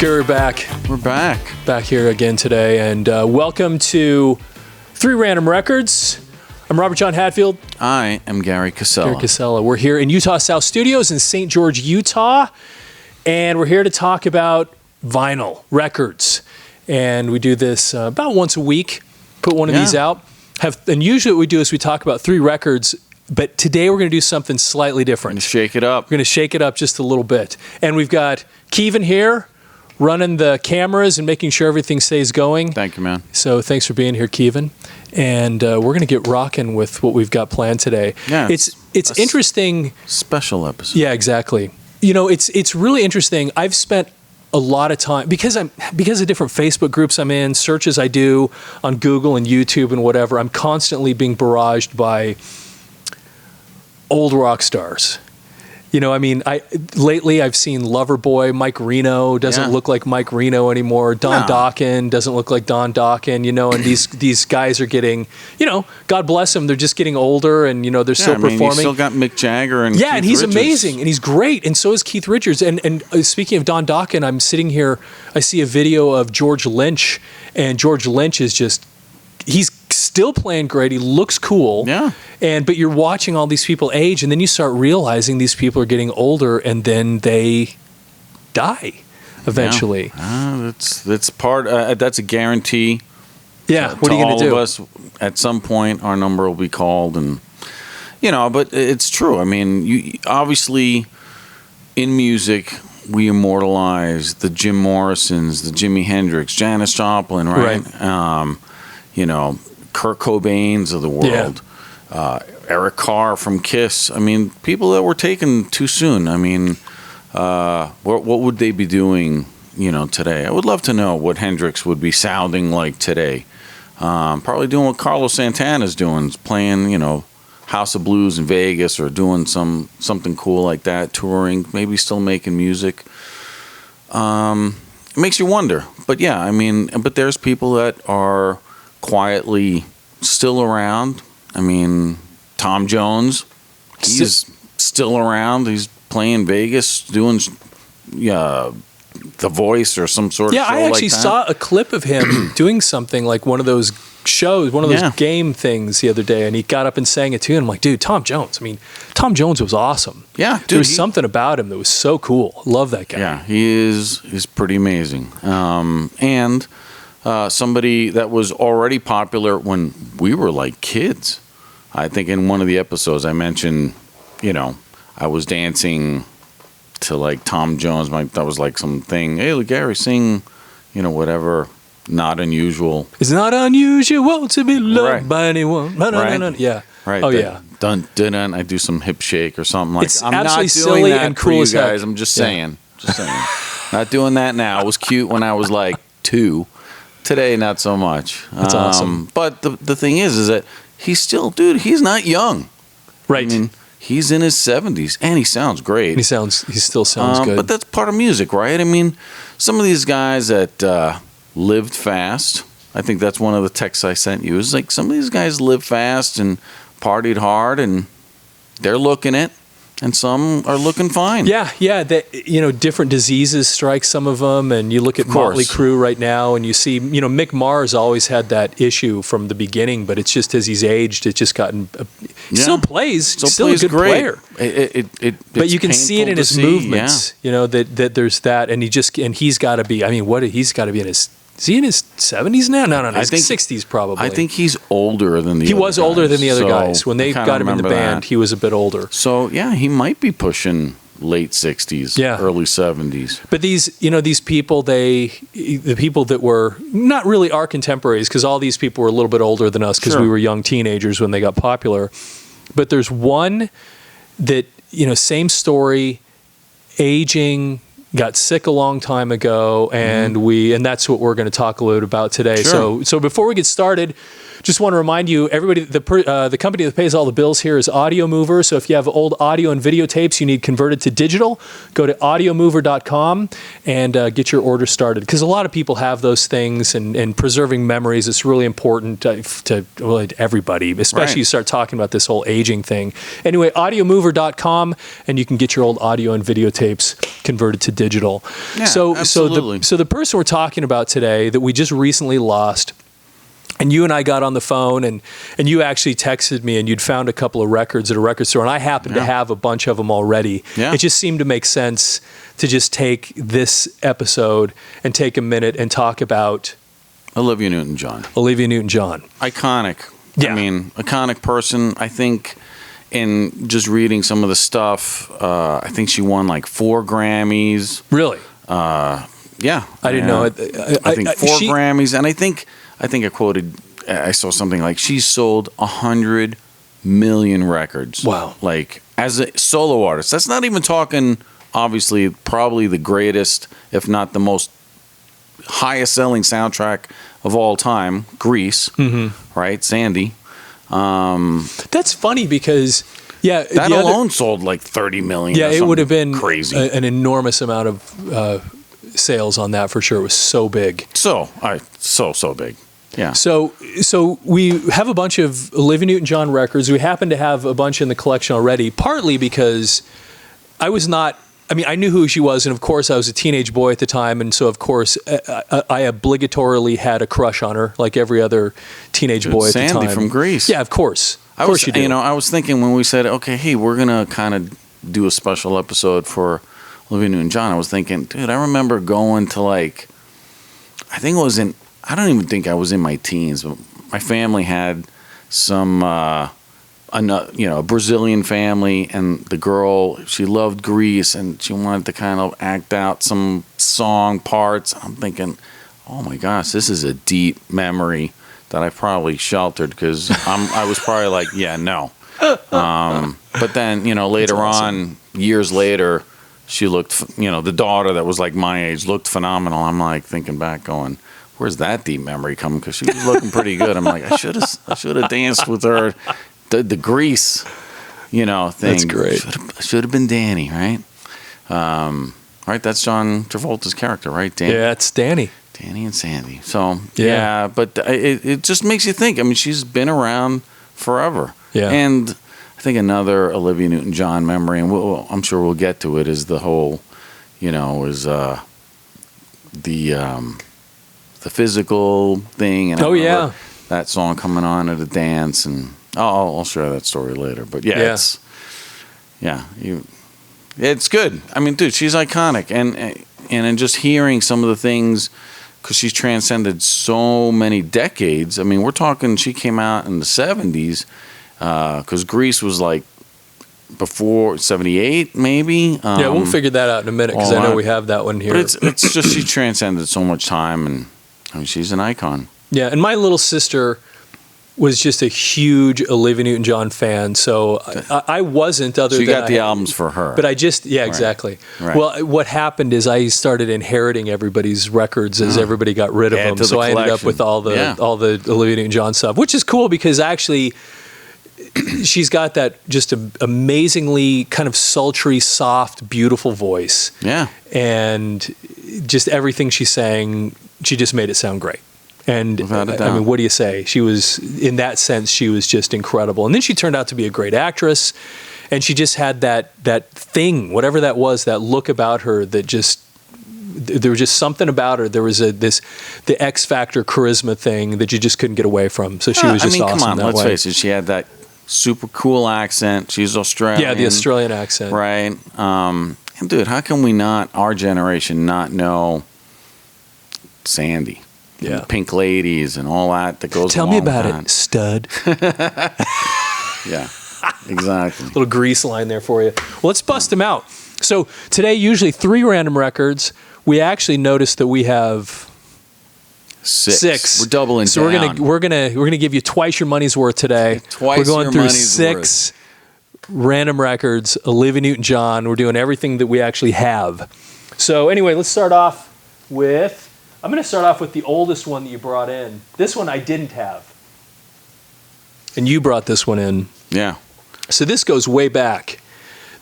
Gary, we're back. We're back. Back here again today, and welcome to 3 Random Records. I'm Robert John Hadfield. I am Gary Casella. Gary Casella. We're here in Utah South Studios in St. George, Utah, and we're here to talk about vinyl records. And we do this about once a week, put one of these out. And usually what we do is we talk about 3 records, but today we're going to do something slightly different. Shake it up. We're going to shake it up just a little bit. And we've got Kevin here running the cameras and making sure everything stays going. Thank you, man. So thanks for being here, Kevin. And we're going to get rocking with what we've got planned today. Yeah, it's interesting. Special episode. Yeah, exactly. You know, it's really interesting. I've spent a lot of time because of different Facebook groups I'm in, searches I do on Google and YouTube and whatever. I'm constantly being barraged by old rock stars. You know, I mean, lately I've seen Loverboy, Mike Reno doesn't look like Mike Reno anymore. Don Dokken doesn't look like Don Dokken, you know, and these guys are getting, you know, God bless them, they're just getting older and, you know, they're still performing. You still got Mick Jagger and Keith and he's Richards. Amazing, and he's great, and so is Keith Richards. And speaking of Don Dokken, I'm sitting here, I see a video of George Lynch, and George Lynch is just, he's still playing great. He looks cool. Yeah. But you're watching all these people age, and then you start realizing these people are getting older, and then they die eventually. Yeah. That's part. That's a guarantee. Yeah. What are you going to do? All of us, at some point, our number will be called, and you know. But it's true. I mean, you obviously in music we immortalize the Jim Morrisons, the Jimi Hendrix, Janis Joplin, right? You know, Kurt Cobain's of the world, Eric Carr from Kiss. I mean, people that were taken too soon. I mean, what would they be doing, you know, today? I would love to know what Hendrix would be sounding like today. Probably doing what Carlos Santana's doing, playing, you know, House of Blues in Vegas or doing something cool like that, touring, maybe still making music. It makes you wonder. But yeah, I mean, but there's people that are quietly still around. I mean, Tom Jones, he's still around. He's playing Vegas, doing The Voice or some sort of show like that. Yeah, I actually saw a clip of him doing something like one of those shows, one of those game things the other day, and he got up and sang a tune. I'm like, dude, Tom Jones. I mean, Tom Jones was awesome. Yeah, dude. There was something about him that was so cool. Love that guy. Yeah, he's pretty amazing. And somebody that was already popular when we were like kids. I think in one of the episodes I mentioned, you know, I was dancing to like Tom Jones. That was like something, hey, Gary, sing, you know, whatever. Not unusual. It's not unusual to be loved by anyone. No. Yeah. Right. Oh, yeah. Dun, dun, dun. I do some hip shake or something like that. I'm absolutely not doing silly that and cool for as you guys. heck. I'm just saying. Not doing that now. It was cute when I was like 2. Today, not so much. That's awesome. But the thing is that he's still, dude, he's not young. Right. I mean, he's in his 70s, and he sounds great. He still sounds good. But that's part of music, right? I mean, some of these guys that lived fast, I think that's one of the texts I sent you, is like some of these guys live fast and partied hard, and they're looking it. And some are looking fine. Yeah. That, you know, different diseases strike some of them, and you look at Motley Crue right now, and you see, you know, Mick Mars always had that issue from the beginning, but it's just as he's aged, it's just gotten. He still plays, still a good player. But you can see it in his movements. You know that there's that, and he's got to be. I mean, he's got to be in his. Is he in his 70s now? No. He's 60s probably. I think he's older than the other guys. He was older than the other guys. When they got him in the band, he was a bit older. So, yeah, he might be pushing late 60s, early 70s. But these people, the people that were not really our contemporaries, because all these people were a little bit older than us because we were young teenagers when they got popular. But there's one that, you know, same story, aging, got sick a long time ago, and that's what we're going to talk a little bit about today. So before we get started, just want to remind you, everybody, the company that pays all the bills here is Audio Mover. So if you have old audio and videotapes you need converted to digital, go to audiomover.com and get your order started. Because a lot of people have those things, and preserving memories is really important to everybody, especially you start talking about this whole aging thing. Anyway, audiomover.com, and you can get your old audio and videotapes converted to digital. Yeah, so absolutely. so the person we're talking about today that we just recently lost, and you and I got on the phone, and you actually texted me, and you'd found a couple of records at a record store, and I happened to have a bunch of them already. Yeah. It just seemed to make sense to just take this episode and take a minute and talk about Olivia Newton-John. Olivia Newton-John. Iconic. Yeah. I mean, iconic person. I think in just reading some of the stuff, I think she won like 4 Grammys. Really? Yeah. I didn't know it. I think 4 Grammys. And I think I saw something like she sold 100 million records. Wow. Like as a solo artist. That's not even talking, obviously, probably the greatest, if not the most highest selling soundtrack of all time, Grease, right? Sandy. That's funny because, that alone sold like 30 million. Yeah, it would have been crazy. An enormous amount of sales on that for sure. It was so big. So big. Yeah. So we have a bunch of Olivia Newton-John records. We happen to have a bunch in the collection already, partly because I knew who she was, and of course I was a teenage boy at the time, and so of course I obligatorily had a crush on her, like every other teenage boy at the time. Sandy from Grease. Yeah, of course. Of course you do. I was thinking when we said, okay, hey, we're gonna kind of do a special episode for Olivia Newton-John, I was thinking, dude, I remember going to I don't even think I was in my teens, but my family had some, a Brazilian family, and the girl, she loved Grease, and she wanted to kind of act out some song parts. I'm thinking, oh my gosh, this is a deep memory that I probably sheltered because I was probably like, yeah, no. But then, later on, years later, she looked, the daughter that was like my age looked phenomenal. I'm like thinking back going, where's that deep memory coming? Because she was looking pretty good. I'm like, I should have danced with her. The Grease, thing. That's great. Should have been Danny, right? Right, that's John Travolta's character, right? Danny. Yeah, it's Danny. Danny and Sandy. So, yeah, but it just makes you think. I mean, she's been around forever. Yeah. And I think another Olivia Newton-John memory, and I'm sure we'll get to it, is the whole, is the physical thing. And that song coming on at a dance, and I'll share that story later. But it's good. I mean, dude, she's iconic, and in just hearing some of the things, because she's transcended so many decades. I mean, we're talking she came out in the 70s, because Grease was like before 78, maybe. We'll figure that out in a minute, because I know we have that one here. But it's just she transcended so much time, and I mean, she's an icon. Yeah, and my little sister was just a huge Olivia Newton-John fan, so I wasn't. So you got the albums for her, but I just exactly. Right. Well, what happened is I started inheriting everybody's records as everybody got rid of them, so I ended up with all the Olivia Newton-John stuff, which is cool because actually she's got that just amazingly kind of sultry, soft, beautiful voice. Yeah, and just everything she sang, she just made it sound great. And I mean, what do you say? She was, in that sense, she was just incredible. And then she turned out to be a great actress, and she just had that thing, whatever that was, that look about her that just, there was just something about her. There was the X Factor charisma thing that you just couldn't get away from. So she was just awesome. Come on, let's face it. She had that super cool accent. She's Australian. Yeah, the Australian accent. Right. And dude, how can we not, our generation, not know Sandy? Yeah. Pink Ladies and all that goes. Tell me about it, stud. Yeah, exactly. Little Grease line there for you. Well, let's bust them out. So today, usually 3 random records. We actually noticed that we have 6. We're doubling. So down. we're gonna give you twice your money's worth today. We're going through 6 random records. Olivia Newton-John. We're doing everything that we actually have. So anyway, let's start off with. I'm going to start off with the oldest one that you brought in. This one I didn't have. And you brought this one in. Yeah. So this goes way back.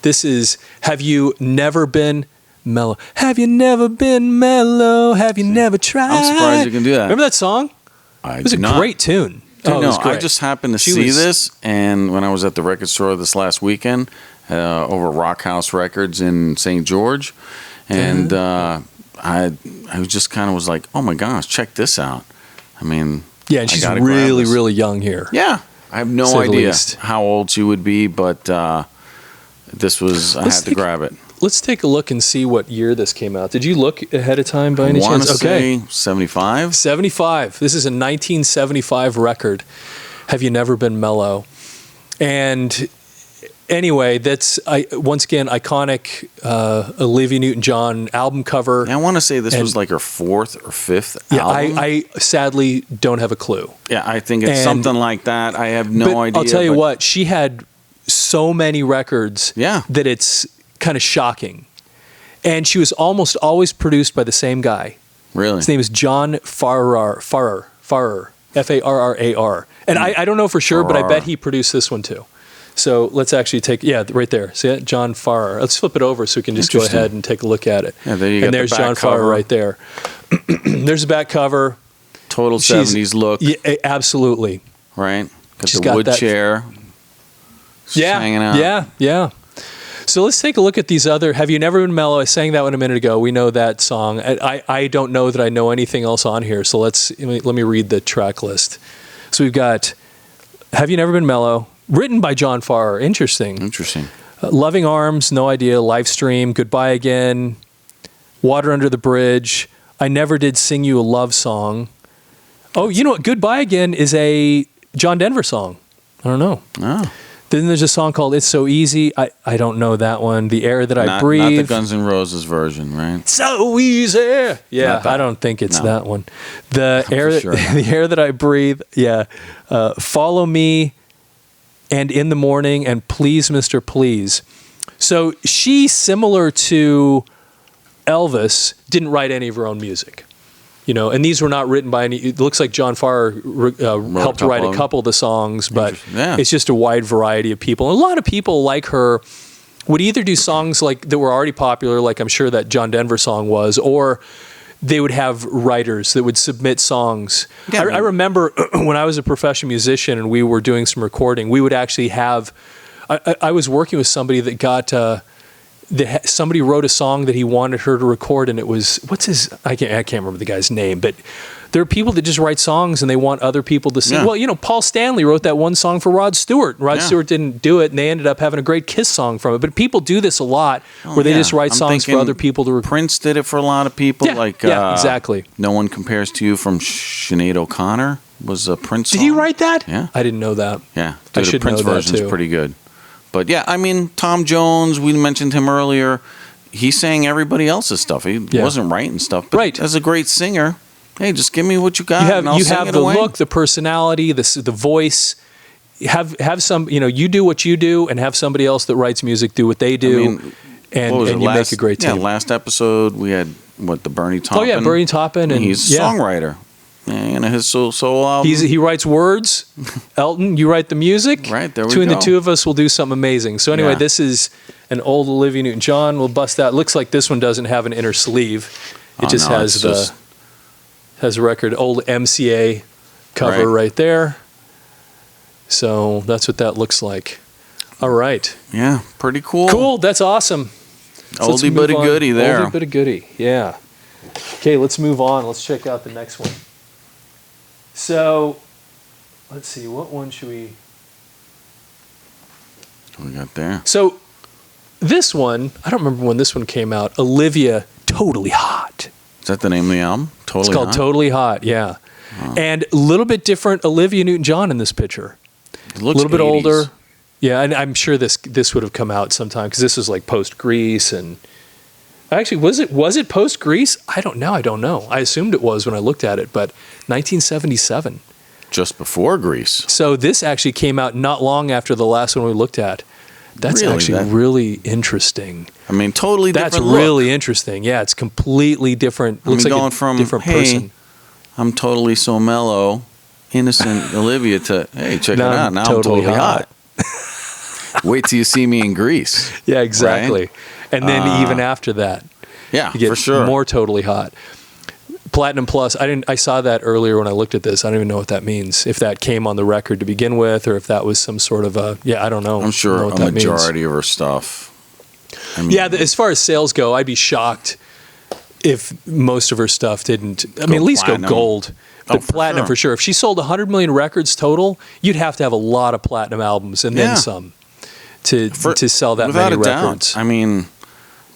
This is Have You Never Been Mellow? Have you never been mellow? Have you never tried? I'm surprised you can do that. Remember that song? It was a great tune. Dude, it was great. I just happened to see this, and when I was at the record store this last weekend, over at Rock House Records in St. George, and I just kind of was like, oh my gosh, check this out. I mean, yeah, and she's really, really young here. Yeah, I have no idea how old she would be, but this was, I had to grab it. Let's take a look and see what year this came out. Did you look ahead of time by any chance? I want to say 75. 75. This is a 1975 record. Have You Never Been Mellow? And anyway, that's once again iconic Olivia Newton-John album cover. I want to say this was like her fourth or fifth album. I sadly don't have a clue. Yeah, I think it's something like that. I have no idea. I'll tell you what, she had so many records that it's kind of shocking. And she was almost always produced by the same guy. Really? His name is John Farrar, F-A-R-R-A-R. And I don't know for sure, but I bet he produced this one too. So let's actually take, right there. See it? John Farrar. Let's flip it over so we can just go ahead and take a look at it. Yeah, there you and there's John Farrar right there. There's the back cover. Total 70s look. Yeah, absolutely. Right? Got the wood chair. Hanging out. Yeah. So let's take a look at these other. Have You Never Been Mellow? I sang that one a minute ago. We know that song. I don't know that I know anything else on here. So let me read the track list. So we've got Have You Never Been Mellow, written by John Farrar. Interesting. Loving Arms, no idea. Livestream, Goodbye Again, Water Under the Bridge. I Never Did Sing You a Love Song. Oh, you know what? Goodbye Again is a John Denver song. I don't know. Oh. Then there's a song called It's So Easy. I don't know that one. The Air That I Breathe. Not the Guns N' Roses version, right? So easy. Yeah, I don't think it's that one. The Air That I Breathe. Yeah. Follow Me and In the Morning and Please, Mr. Please. So she, similar to Elvis, didn't write any of her own music. You know, and these were not written by any. It looks like John Farrar helped write a couple of the songs, but it's just a wide variety of people. And a lot of people like her would either do songs like that were already popular, like I'm sure that John Denver song was, or they would have writers that would submit songs. Yeah, I remember when I was a professional musician and we were doing some recording, we would actually have. I was working with somebody that got. Somebody wrote a song that he wanted her to record, and it was I can't remember the guy's name, but there are people that just write songs and they want other people to sing. Yeah. Well, you know, Paul Stanley wrote that one song for Rod Stewart. Rod Stewart didn't do it, and they ended up having a great Kiss song from it. But people do this a lot, where they just write songs for other people to record. Prince did it for a lot of people. Yeah, exactly. No One Compares to You from Sinead O'Connor was a Prince song. Did he write that? Yeah. I didn't know that. Yeah. Dude, I should know that too. The Prince version's pretty good. But yeah, I mean, Tom Jones, we mentioned him earlier. He sang everybody else's stuff. He wasn't writing stuff. But as a great singer, hey, just give me what you got. You have the look, the personality, the voice. Have some, you do what you do, and have somebody else that writes music do what they do, and you make a great team. Yeah, last episode we had the Bernie Taupin. Oh yeah, Bernie Taupin, and he's a songwriter. And his solo album. He writes words. Elton, you write the music. Right, there we Between go. the two of us, we'll do something amazing. So anyway, this is an old Olivia Newton-John. We'll bust that. Looks like this one doesn't have an inner sleeve. It has a record, old MCA cover right there. So that's what that looks like. All right. Yeah, pretty cool. Cool, that's awesome. So oldie but a goodie there. Oldie but a goodie, yeah. Okay, let's move on. Let's check out the next one. So, let's see, what one should we... What we got there? So, this one, I don't remember when this one came out, Olivia, Totally Hot. Is that the name of the album? It's called Totally Hot, yeah. Oh. And a little bit different Olivia Newton-John in this picture. It looks a little bit 80s. older. Yeah, and I'm sure this would have come out sometime, because this was like post-Grease, and... Actually, was it post-Grease? I don't know. I assumed it was when I looked at it, but 1977. Just before Grease. So this actually came out not long after the last one we looked at. That's really interesting. I mean, totally different That's really interesting. Yeah, it's completely different. Looks like going a from, different hey, person. I'm totally so mellow, innocent Olivia to, hey, check it out. Now totally I'm totally hot. Wait till you see me in Greece. Yeah, exactly. Right? And then even after that, Yeah, you get for sure. more totally hot. Platinum Plus. I saw that earlier when I looked at this. I don't even know what that means. If that came on the record to begin with, or if that was some sort of a, I don't know. I'm sure what a that majority of her stuff. I mean, as far as sales go, I'd be shocked if most of her stuff didn't. I mean, at least platinum. go gold. But platinum for sure. If she sold 100 million records total, you'd have to have a lot of platinum albums and then some to sell that many records. Doubt. I mean,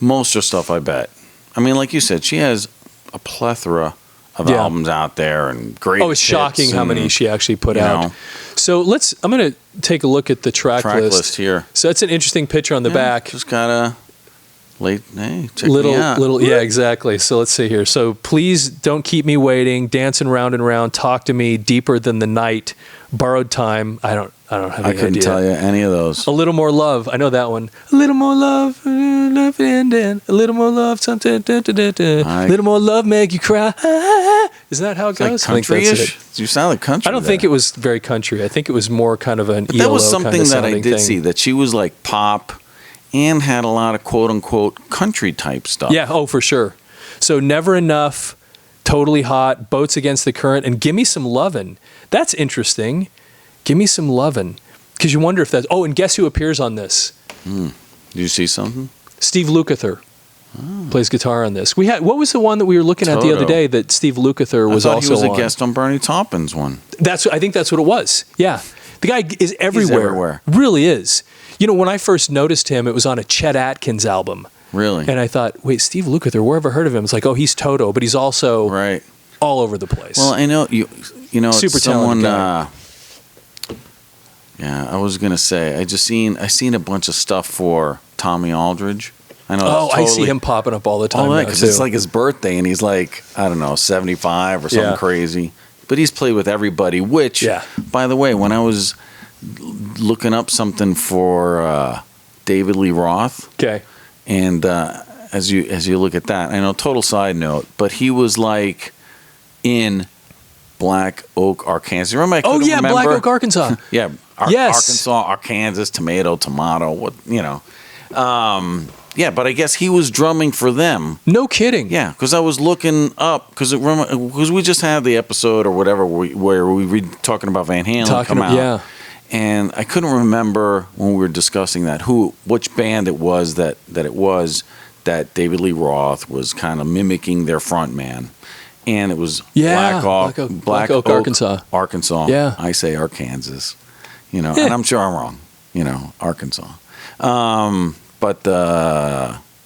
most of her stuff, I bet. I mean, like you said, she has a plethora of albums out there and great. Oh, it's shocking how many she actually put out. Know. So I'm going to take a look at the track list here. So that's an interesting picture on the back. Just got a check me out. Yeah, exactly. So let's see here. So please don't keep me waiting. Dancing round and round. Talk to me. Deeper than the night. Borrowed time. I don't have any idea. I couldn't tell you any of those. A little more love. I know that one. A little more love. Love and then a little more love. Something. A little more love make you cry. Isn't that how it goes? Like country-ish? You sound like country. I don't think it was very country. I think it was more kind of an ELO that was something kind of that I did thing. see, that she was like pop and had a lot of quote-unquote country type stuff. Yeah, oh, for sure. So Never Enough, Totally Hot, Boats Against the Current, and Gimme Some Lovin'. That's interesting. Gimme Some Lovin'. Because you wonder if that's... Oh, and guess who appears on this? Did you see something? Steve Lukather plays guitar on this. What was the one that we were looking at the other day that Steve Lukather was also on? I thought he was a guest on Bernie Taupin's one. I think that's what it was. Yeah. The guy is everywhere. He's everywhere. Really is. You know, when I first noticed him, it was on a Chet Atkins album. Really? And I thought, wait, Steve Lukather, where have I heard of him? It's like, oh, he's Toto, but he's also all over the place. Well, I know you know, super someone. talented guy. I was gonna say, I seen a bunch of stuff for Tommy Aldridge. I know. Oh, I see him popping up all the time. Because it's like his birthday, and he's like, I don't know, 75 or something crazy. But he's played with everybody. Which, by the way, when I was looking up something for David Lee Roth, and as you look at that, I know, total side note, but he was like in Black Oak, Arkansas. Remember? Black Oak, Arkansas. Arkansas, Arkansas, tomato. What you know? But I guess he was drumming for them. No kidding. Yeah, because I was looking up because we just had the episode or whatever where we were talking about Van Halen come out. Yeah. And I couldn't remember when we were discussing that which band it was that David Lee Roth was kind of mimicking their front man. And it was Black Oak, Arkansas. Yeah. I say Arkansas, and I'm sure I'm wrong, Arkansas.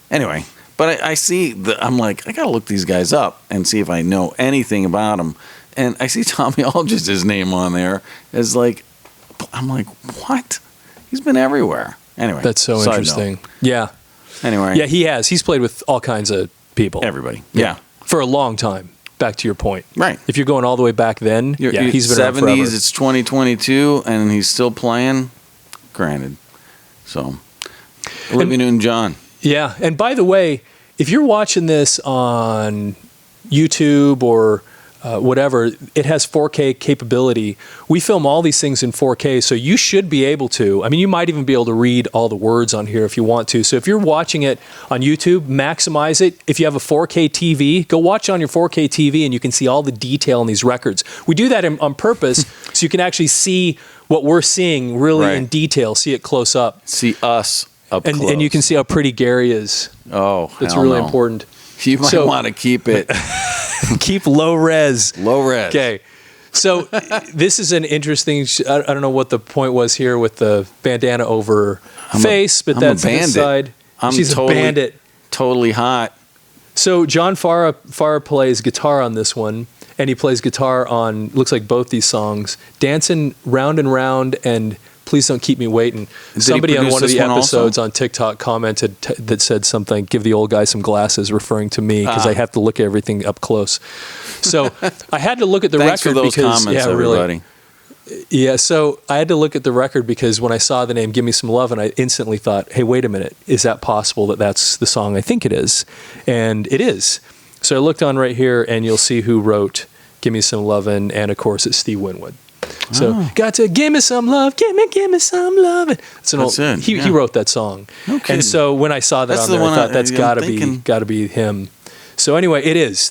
Anyway, I see I'm like, I got to look these guys up and see if I know anything about them. And I see Tommy Aldridge's name on there as like, I'm like, what? He's been everywhere. Anyway. That's so interesting. Note. Yeah. Anyway. Yeah, he has. He's played with all kinds of people. Everybody. Yeah. For a long time. Back to your point. Right. If you're going all the way back then, he's been 70s, around forever. it's 2022, and he's still playing. Granted. So, Olivia Newton-John. Yeah. And by the way, if you're watching this on YouTube or whatever, it has 4K capability. We film all these things in 4K, so you should be able to. I mean, you might even be able to read all the words on here if you want to. So if you're watching it on YouTube, maximize it. If you have a 4K TV, go watch it on your 4K TV, and you can see all the detail in these records. We do that on purpose so you can actually see what we're seeing really in detail, see it close up. See us up close. And you can see how pretty Gary is. Oh, that's really important. You might want to keep it. Keep low res. Low res. Okay. So this is an interesting, I don't know what the point was here with the bandana over face, but that's the side. She's a bandit. Totally hot. So John Farah plays guitar on this one, and he plays guitar on, looks like both these songs, Dancing Round and Round and Please Don't Keep Me Waiting. Somebody on one of the episodes on TikTok commented that said something, give the old guy some glasses, referring to me, because I have to look at everything up close. So I had to look at the Thanks record for those because, comments, everybody. Yeah, so I had to look at the record because when I saw the name Give Me Some Love, and I instantly thought, hey, wait a minute, is that possible that that's the song I think it is? And it is. So I looked on right here, and you'll see who wrote Give Me Some Lovin', and of course it's Steve Winwood. So got to give me some love, give me some love. He wrote that song, and so when I saw that on there, I thought that's got to be him. So anyway,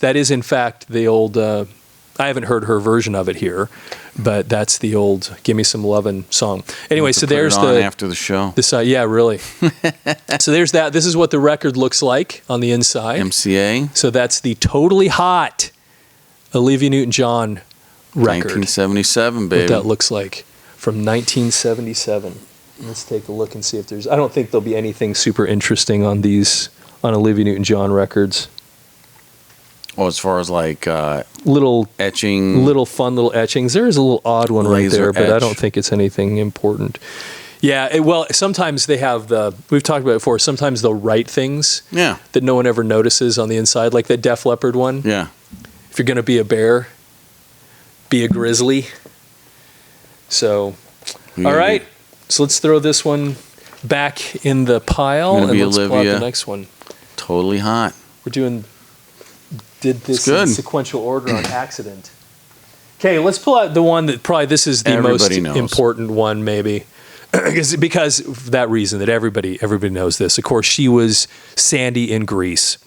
that is in fact the old. I haven't heard her version of it here, but that's the old "Give Me Some Lovin'" song. Anyway, so there's after the show. Yeah, really. So there's that. This is what the record looks like on the inside. MCA. So that's the Totally Hot Olivia Newton-John record. 1977, baby. What that looks like from 1977. Let's take a look and see if there's. I don't think there'll be anything super interesting on Olivia Newton-John records. Well, as far as like little etching, fun little etchings. There is a little odd one right there, but I don't think it's anything important. Yeah, well, sometimes they have we've talked about it before. Sometimes they'll write things that no one ever notices on the inside, like that Def Leppard one. Yeah. If you're gonna be a bear, be a grizzly. So, all right. So let's throw this one back in the pile, and let's pull out the next one. Totally Hot. Did this in sequential order on accident. Okay, let's pull out the one that probably this is the most important one, maybe, because of that reason that everybody knows this. Of course, she was Sandy in Grease.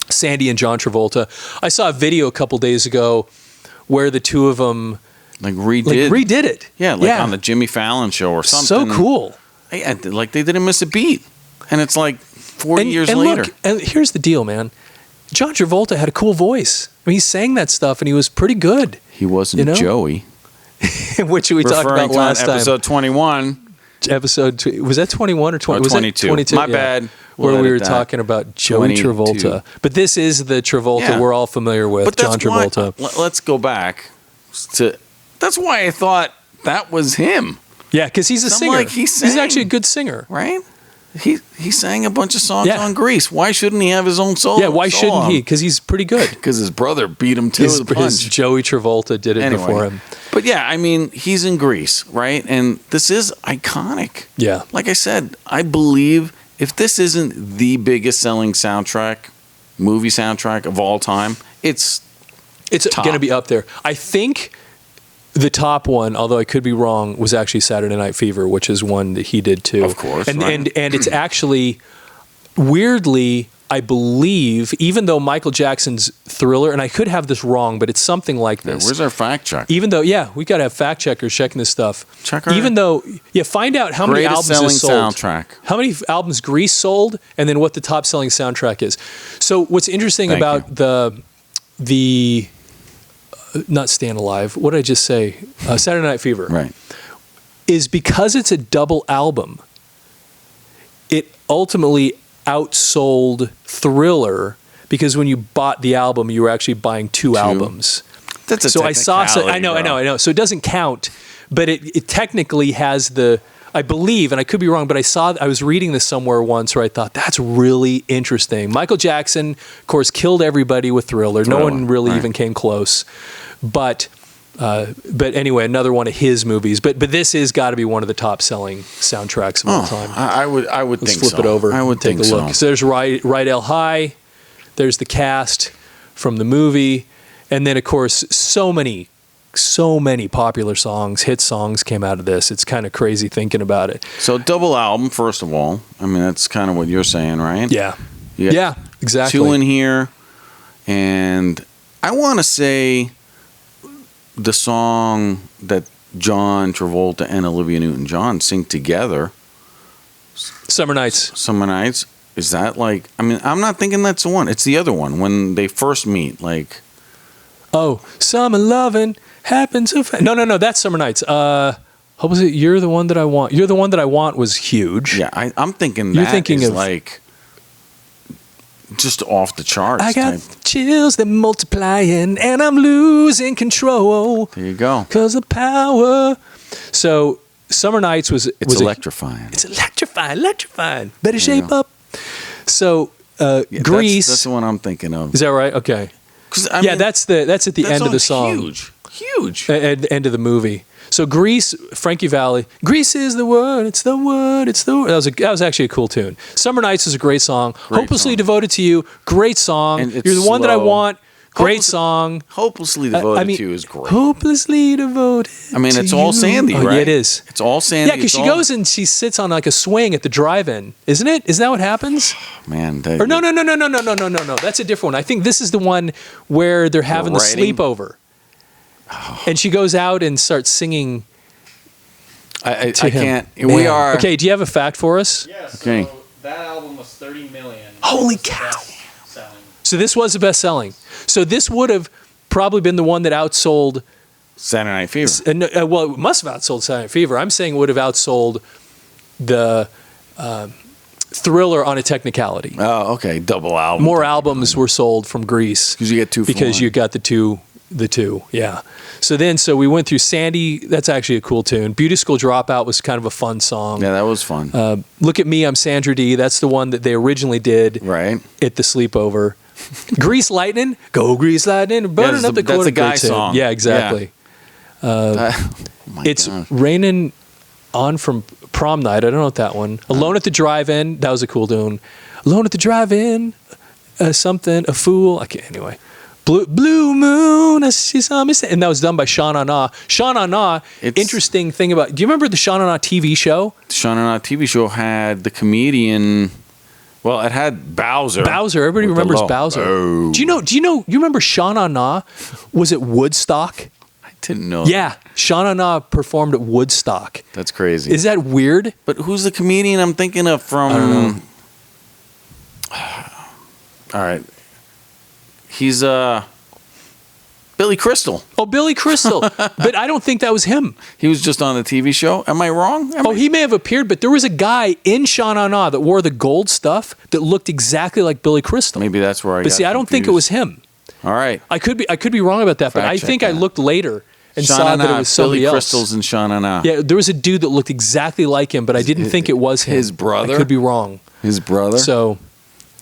Sandy and John Travolta. I saw a video a couple days ago where the two of them redid it. Yeah, on the Jimmy Fallon show or something. So cool. Like they didn't miss a beat. And it's like 40 years later. Look, and here's the deal, man. John Travolta had a cool voice. I mean, he sang that stuff and he was pretty good. He wasn't Joey. Which we talked about last time. Episode 21. Was that 21 or 20? Was 22. 22. My bad. Where we were talking about Joey Travolta. But this is the Travolta we're all familiar with, John Travolta. Let's go back to... That's why I thought that was him. Yeah, because he's a singer. He's actually a good singer. Right? He sang a bunch of songs on Grease. Why shouldn't he have his own solo? Yeah, why shouldn't he? Because he's pretty good. Because his brother beat him to the punch. Joey Travolta did it before him. But yeah, I mean, he's in Grease, right? And this is iconic. Yeah. Like I said, I believe if this isn't the biggest selling movie soundtrack of all time, it's going to be up there. I think the top one, although I could be wrong, was actually Saturday Night Fever, which is one that he did too. Of course. And it's actually, weirdly, I believe, even though Michael Jackson's Thriller, and I could have this wrong, but it's something like this. Where's our fact check? Even though, we got to have fact checkers checking this stuff. Find out how many albums selling is sold. Soundtrack. How many albums Grease sold, and then what the top selling soundtrack is. So what's interesting about the not Stand Alive, what did I just say? Saturday Night Fever. Right. Is because it's a double album, it ultimately outsold Thriller, because when you bought the album, you were actually buying two albums. That's a technicality. I know. So it doesn't count, but it technically has I believe, and I could be wrong, but I was reading this somewhere once where I thought that's really interesting. Michael Jackson, of course, killed everybody with Thriller. No one really even came close. But anyway, another one of his movies. But this is got to be one of the top selling soundtracks of all time. I would think so. Let's flip it over. I would take a look. So there's Ride El High. There's the cast from the movie, and then of course so many popular songs, hit songs came out of this. It's kind of crazy thinking about it. So double album, first of all. I mean, that's kind of what you're saying, right? Yeah. Yeah, exactly. Two in here, and I want to say the song that John Travolta and Olivia Newton-John sing together, Summer Nights. Is that like, I mean, I'm not thinking that's the one. It's the other one when they first meet, like. Oh, Summer Lovin' happens so fast. No, that's Summer Nights. What was it? You're the One That I Want. You're the One That I Want was huge. Yeah, I'm thinking You're thinking of like just off the charts. I got chills that multiplying and I'm losing control. There you go. 'Cause of power. So Summer Nights was electrifying. It's electrifying. Better shape up. So Grease. That's the one I'm thinking of. Is that right? Okay. I mean, that's at the end of the song. Huge. At the end of the movie. So Grease, Frankie Valli. Grease is the word. It's the word. It's the word. That was actually a cool tune. Summer Nights is a great song. Hopelessly Devoted to You. Great song. You're the One That I Want. Great song. Hopelessly Devoted I mean, to You is great. Hopelessly devoted. I mean, it's to all you. Sandy, Oh, right? Yeah, it is. It's all Sandy. Yeah, because she goes and she sits on like a swing at the drive-in, isn't it? Isn't that what happens? Man, Or no. That's a different one. I think this is the one where they're having the writing? sleepover, and she goes out and starts singing. I to him. can't. Man. We are. Okay, do you have a fact for us? Yeah, so Okay. that album was 30 million. Holy It was the cow. best-selling. So this was the best-selling. So this would have probably been the one that outsold. Saturday Night Fever. Well, it must have outsold Silent Fever. I'm saying it would have outsold the Thriller on a technicality. Oh, okay. Double album. More albums were sold from Grease Because you get two for because one. you got the two. Yeah. So we went through Sandy. That's actually a cool tune. Beauty School Dropout was kind of a fun song. Yeah, that was fun. Look at Me, I'm Sandra Dee. That's the one that they originally did right. at the sleepover. Grease Lightning, go Grease Lightning, burning that's up the that's quarter. a guy Great tune. song. Yeah, exactly. Oh my It's gosh. raining on from Prom Night. I don't know what that one. Alone at the Drive-In. That was a cool tune. Alone at the Drive-In. Something. A Fool. I can't. Anyway. Blue Moon. She saw me. And that was done by Sean Na. Sean Na. Interesting thing about. Do you remember the Sean Na TV show? The Sean Na TV show had the comedian. Well, it had Bowser. Everybody with the remembers low. Bowser. Oh. Do you remember Sean Na was at Woodstock? I didn't know. Yeah. Sean Na performed at Woodstock. That's crazy. Is that weird? But who's the comedian I'm thinking of from? I don't know. All right. He's Billy Crystal. Oh, Billy Crystal. But I don't think that was him. He was just on the TV show. Am I wrong? He may have appeared, but there was a guy in Sean Na that wore the gold stuff that looked exactly like Billy Crystal. Maybe that's where I. But got see, I don't think it confused. was him. All right. I could be wrong about that, but Fact I check think I that. looked later and Sean saw that Na, it was somebody Billy else. Crystal's and Sean Na. Yeah, there was a dude that looked exactly like him, but I didn't think it was him. his brother? I could be wrong. His brother. So,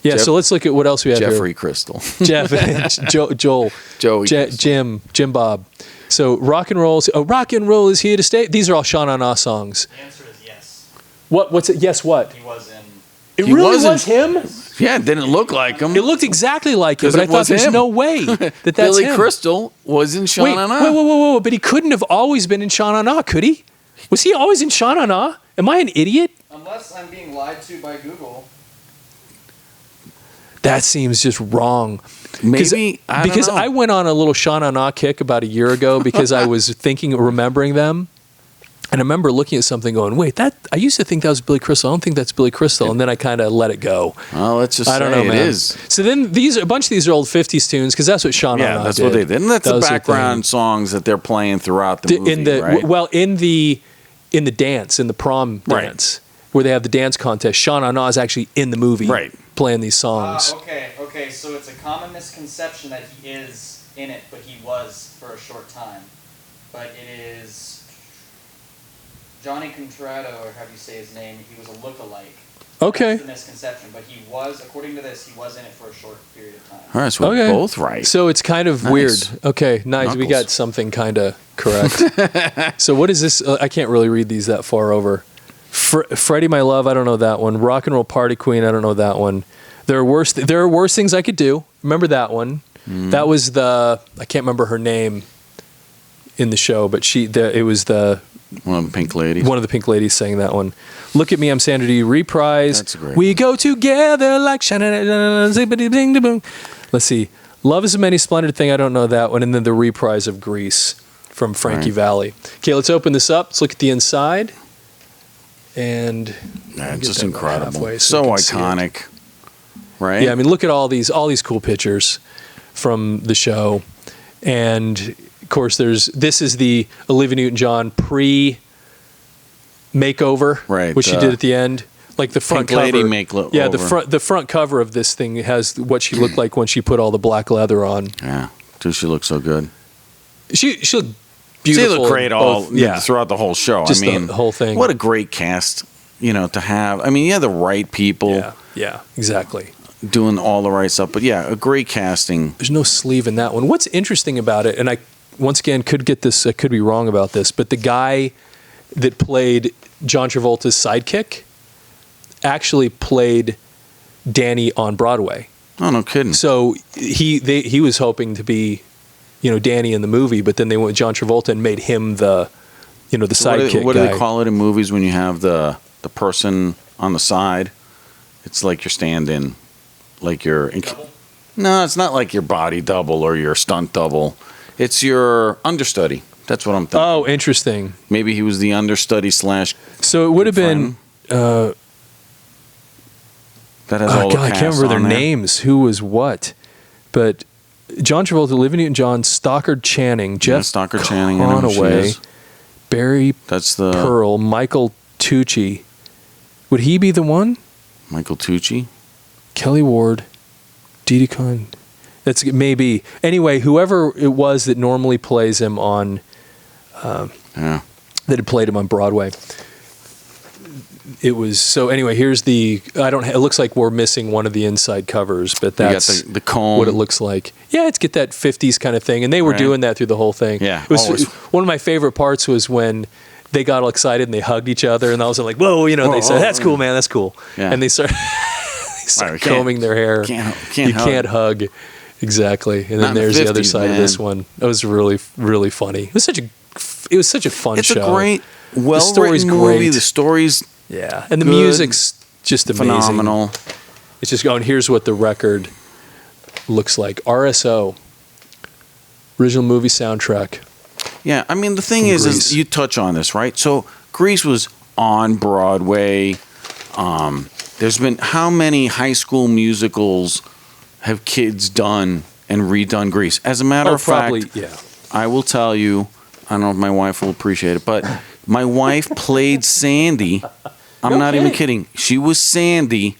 yeah. So let's look at what else we have Jeffrey Crystal. here. Jeff, Joel, Joey. Jim Bob. So rock and roll is here to stay. These are all Sean Na songs. The answer is yes. What's it? Yes, what? He was in. It He really wasn't- was him. Yeah, it didn't look like him. It looked exactly like him, 'Cause but I it thought was there's him. no way that that's Billy him. Crystal was in Sean Wait, Na. whoa! But he couldn't have always been in Sean Na, could he? Was he always in Sean Na? Am I an idiot? Unless I'm being lied to by Google. That seems just wrong. Maybe I don't know. I went on a little Sean Na kick about a year ago because I was remembering them. And I remember looking at something going, wait, I used to think that was Billy Crystal. I don't think that's Billy Crystal. And then I kind of let it go. Well, let's just I don't say know, it man. is. So then a bunch of these are old 50s tunes because that's what Sean Yeah, Na that's did. what they did. And that's That the was their background songs that they're playing throughout the thing. movie, right? Well, in the dance, in the prom Right. dance, where they have the dance contest, Sean Na is actually in the movie Right. playing these songs. Okay. So it's a common misconception that he is in it, but he was for a short time. But it is Johnny Contrado, or how do you say his name? He was a look-alike. Okay. That's the misconception, but he was, according to this, he was in it for a short period of time. All right, so we're Okay. both right. So it's kind of Nice. weird. Okay, nice. We Knuckles. got something kind of correct. So what is this? I can't really read these that far over. Freddie, My Love, I don't know that one. Rock and Roll Party Queen, I don't know that one. There are worse things I could do. Remember that one? That was I can't remember her name in the show, but it was One of the pink ladies. one of the Pink Ladies sang that one. Look at Me, I'm Sandra Dee, reprise. That's a great We one. go together like zippity-bing-da-boom. Let's see. Love is a Many Splendid Thing. I don't know that one. And then the reprise of Grease from Frankie Right. Valli. Okay, let's open this up. Let's look at the inside. And Yeah, get it's just that about incredible. halfway So we can see it. iconic. Right? Yeah, I mean, look at all these cool pictures from the show. And of course, this is the Olivia Newton-John pre-makeover, Right, which she did at the end, like the front Pink cover. Lady makeover. Yeah, the front cover of this thing has what she looked like when she put all the black leather on. Yeah. Dude, she looks so good. She looked She beautiful. looked great in all both- yeah. throughout the whole show. Just I the mean, whole thing. What a great cast, to have. I mean, you had the right people Yeah, exactly. doing all the right stuff. But yeah, a great casting. There's no sleeve in that one. What's interesting about it, and I once again could be wrong about this, but the guy that played John Travolta's sidekick actually played Danny on Broadway. Oh, no kidding. So he was hoping to be, Danny in the movie, but then they went with John Travolta and made him the sidekick. What do guy. they call it in movies when you have the person on the side? It's like your stand-in, like your. Double? No, it's not like your body double or your stunt double. It's your understudy. That's what I'm thinking. Oh, interesting. Maybe he was the understudy / So it would have been. that has all the God, I cast can't remember their on there. names. Who was what? But John Travolta, Olivia Newton-John, Stockard Channing, Jeff Stockard Channing, I know who she Conaway, is. Barry That's the Pearl, Michael Tucci. Would he be the one? Michael Tucci. Kelly Ward, Didi Khan. That's maybe. Anyway, whoever it was that normally plays him on, Yeah. that had played him on Broadway. It was so. Anyway, here's the. It looks like we're missing one of the inside covers, but that's you got the comb. what it looks like. Yeah, it's get that 50s kind of thing, and they were Right. doing that through the whole thing. Yeah, it was always. one of my favorite parts was when they got all excited and they hugged each other, and I was like, "Whoa!" They said, "That's cool, man. That's cool." Yeah. And they start Right, we can't- combing their hair. Can't Can't hug. Exactly. And Not then in the there's the other 50s, side of man. this one. It was really, really funny. It was such a fun It's show. a great, story's well-written movie. great. The story's Yeah. And the Good. music's just amazing. phenomenal. It's just going, here's what the record looks like. RSO, original movie soundtrack. Yeah, I mean, the thing From is Grease. you touch on this, right? So Grease was on Broadway. There's been how many high school musicals have kids done and redone Grease? As a matter of probably, fact, yeah. I will tell you, I don't know if my wife will appreciate it, but my wife played Sandy. I'm No not even kidding. kidding. She was Sandy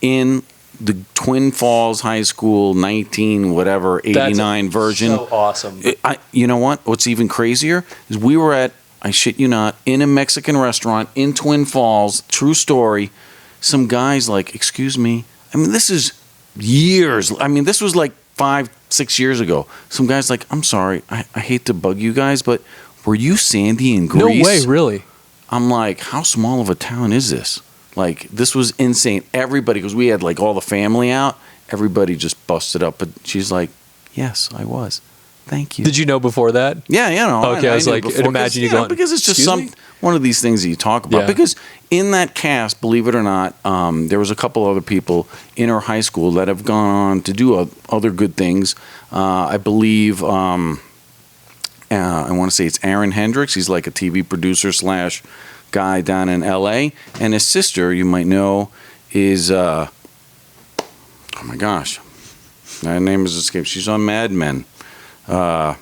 in the Twin Falls High School 89 version. So awesome. You know what? What's even crazier is we were at, I shit you not, in a Mexican restaurant in Twin Falls. True story. Some guys like, excuse me. I mean, this is years. I mean, this was like 5-6 years ago. Some guys like, I'm sorry. I hate to bug you guys, but were you Sandy in No Grease? way, really. I'm like, how small of a town is this? Like, this was insane. Everybody, because we had like all the family out, everybody just busted up. But she's like, yes, I was. Thank you. Did you know before that? Yeah, you know. Okay, I was knew like, before, imagine you 'cause, going, because it's just "Excuse me?" one of these things that you talk about. Yeah. Because in that cast, believe it or not, there was a couple other people in our high school that have gone on to do other good things. I believe, I want to say it's Aaron Hendricks. He's like a TV producer / guy down in L.A. And his sister, you might know, is oh my gosh, her name is escaped. She's on Mad Men.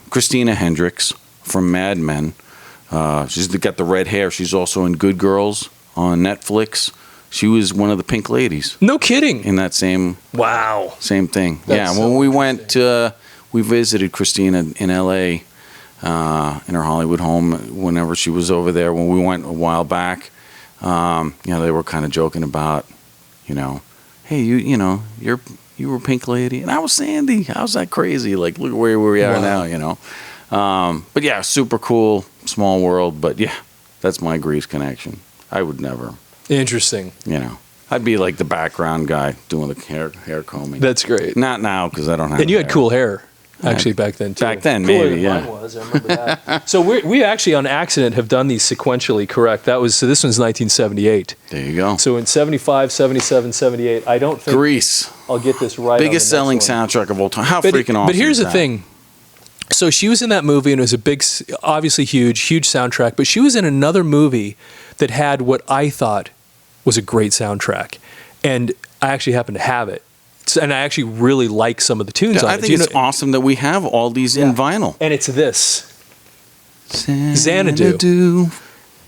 Christina Hendricks from Mad Men. She's got the red hair. She's also in Good Girls on Netflix. She was one of the Pink Ladies No kidding. in that same Wow. thing. That's When so we went, we visited Christina in L.A. In her Hollywood home whenever she was over there. When we went a while back, they were kind of joking about, hey, you were Pink Lady, and I was Sandy. How's that crazy? Like, look where we are now, But yeah, super cool, small world. But yeah, that's my Grease connection. I would never, Interesting. I'd be like the background guy doing the hair combing. That's great. Not now because I don't have. And you had hair. cool hair, actually, back then, too. Back then, Cooler maybe, than mine was, I remember that. So we actually, on accident, have done these sequentially correct. So this one's 1978. There you go. So in 75, 77, 78, I don't think Grease, I'll get this right. biggest selling on the next one. soundtrack of all time. How But, freaking awesome! but here's is the that? thing. So she was in that movie, and it was a big, obviously huge soundtrack, but she was in another movie that had what I thought was a great soundtrack. And I actually happen to have it. And I actually really like some of the tunes Yeah, on I it. think it's awesome that we have all these in vinyl. And it's this. Xanadu.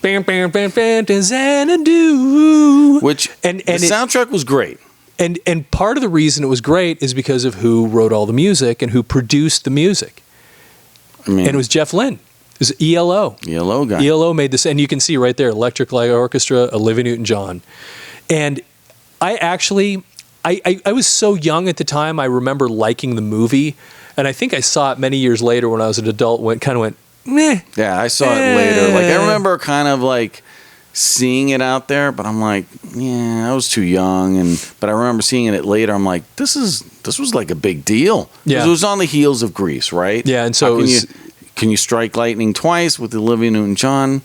Bam, bam, bam, bam, da, Xanadu. Which And the soundtrack was great. And part of the reason it was great is because of who wrote all the music and who produced the music. I mean, And it was Jeff Lynne. It was ELO. ELO guy. ELO made this, and you can see right there, Electric Light Orchestra, Olivia Newton-John. And I actually, I was so young at the time, I remember liking the movie, and I think I saw it many years later when I was an adult, went, meh. Yeah, I saw it later. Like I remember kind of like seeing it out there, but I'm like, yeah, I was too young, but I remember seeing it later. I'm like, this was like a big deal. Yeah. It was on the heels of Grease, right? Yeah, and so can you strike lightning twice with Olivia Newton-John?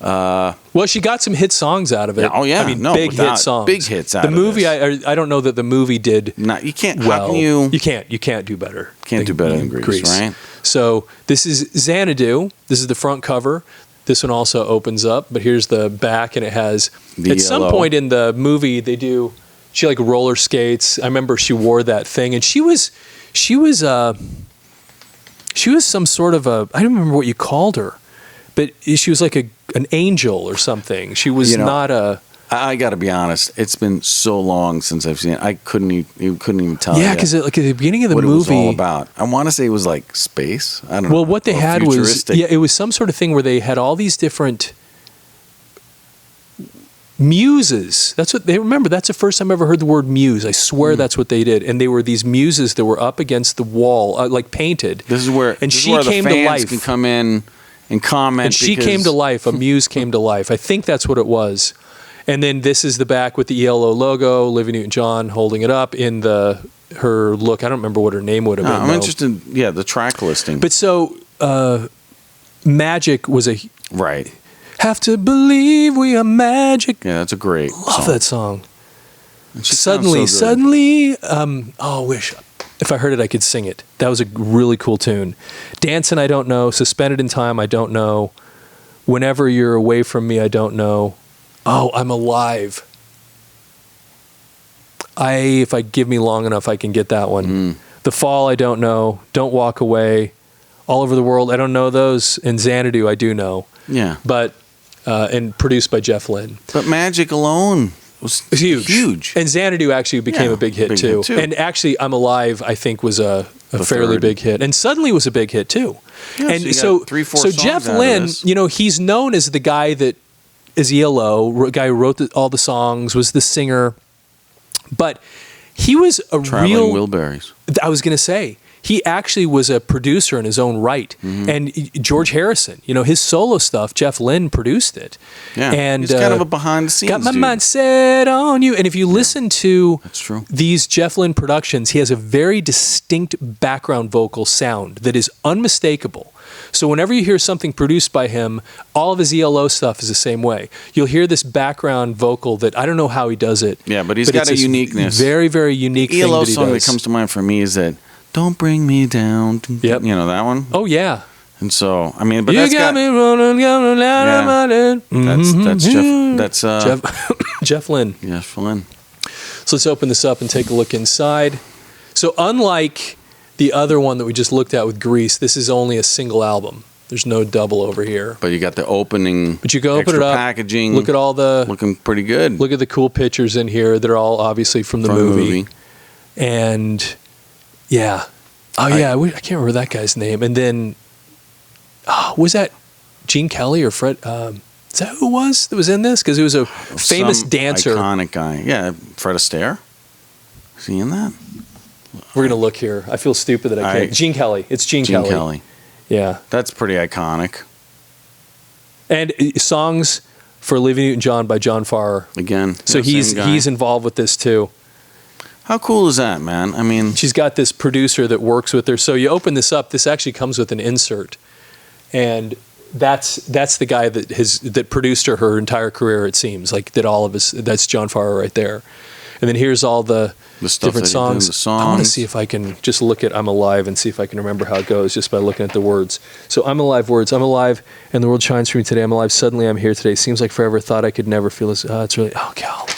Well, she got some hit songs out of it. Yeah, oh yeah, I mean, no, big hit songs. big hits out the of movie. this. I don't know that the movie did. No, you can't. Well, how can you? You can't do better. Can't do better than Grease, right? So this is Xanadu. This is the front cover. This one also opens up, but here's the back, and it has. At some point in the movie, she like roller skates. I remember she wore that thing, and she was some sort of I don't remember what you called her, but she was like an angel or something. She was not a. I got to be honest. It's been so long since I've seen it. I couldn't even tell. Yeah, because like at the beginning of the what movie, it was all about. I want to say it was like space. I don't know. Well, what they had was futuristic. it was some sort of thing where they had all these different muses. That's what they remember. That's the first time I ever heard the word muse. I swear that's what they did. And they were these muses that were up against the wall, like painted. This is where she the came fans to life. can come in and comment. And she came to life. A muse came to life. I think that's what it was. And then this is the back with the ELO logo, Olivia Newton-John holding it up in her look. I don't remember what her name would have been. I'm interested. Yeah, the track listing. But so Magic was right. Have to believe we are magic. Yeah, that's a great Love that song. Suddenly, wish if I heard it I could sing it. That was a really cool tune. Dancing, I don't know. Suspended in Time, I don't know. Whenever You're Away From Me, I don't know. Oh, I'm Alive. If I give me long enough, I can get that one. The Fall, I don't know. Don't Walk Away. All Over the World, I don't know those. And Xanadu, I do know. Yeah. But, and produced by Jeff Lynne. But Magic alone was huge. And Xanadu actually became a big hit too. And actually, I'm Alive, I think, was a fairly big hit. And Suddenly was a big hit too. Yeah, and so 3-4 songs Jeff out of Lynne, this. he's known as the guy that is ELO, guy who wrote all the songs, was the singer. But he was a Traveling Wilburys. I was going to say, he actually was a producer in his own right. And George Harrison, his solo stuff, Jeff Lynne produced it. Yeah, and he's kind of a behind the scenes got my dude. mind set on you. And if you listen to That's true. these Jeff Lynne productions, he has a very distinct background vocal sound that is unmistakable. So whenever you hear something produced by him, all of his ELO stuff is the same way. You'll hear this background vocal that I don't know how he does it. Yeah, but he's got a uniqueness. Very, very unique The ELO thing song that he that does. comes to mind for me is that "Don't Bring Me Down." Yep. You know that one. Oh yeah. And so I mean, but You that's got me rolling out of my head. That's Jeff Lynne. Jeff Lynne. So let's open this up and take a look inside. So unlike the other one that we just looked at with Grease, this is only a single album. There's no double over here. But you got the opening. But you can open extra it up. packaging. Look at all the looking pretty good. Look at the cool pictures in here. They're all obviously from the movie. And yeah. Oh yeah, I can't remember that guy's name. And then was that Gene Kelly or Fred? Is that who it was that was in this? Because he was a famous dancer. Iconic guy. Yeah, Fred Astaire. Is he in that? We're going to look here. I feel stupid that I can't. Gene Kelly. It's Gene Kelly. Yeah. That's pretty iconic. And songs for Olivia Newton-John by John Farrar. Again. So he's involved with this too. How cool is that, man? I mean, she's got this producer that works with her. So you open this up. This actually comes with an insert, and that's the guy that produced her entire career. It seems like that all of us. That's John Farrar right there. And then here's all the stuff different songs. I want to see if I can just look at "I'm Alive" and see if I can remember how it goes just by looking at the words. So "I'm Alive" words. "I'm alive, and the world shines for me today. I'm alive. Suddenly, I'm here today. Seems like forever. Thought I could never feel this. It's really. Oh God.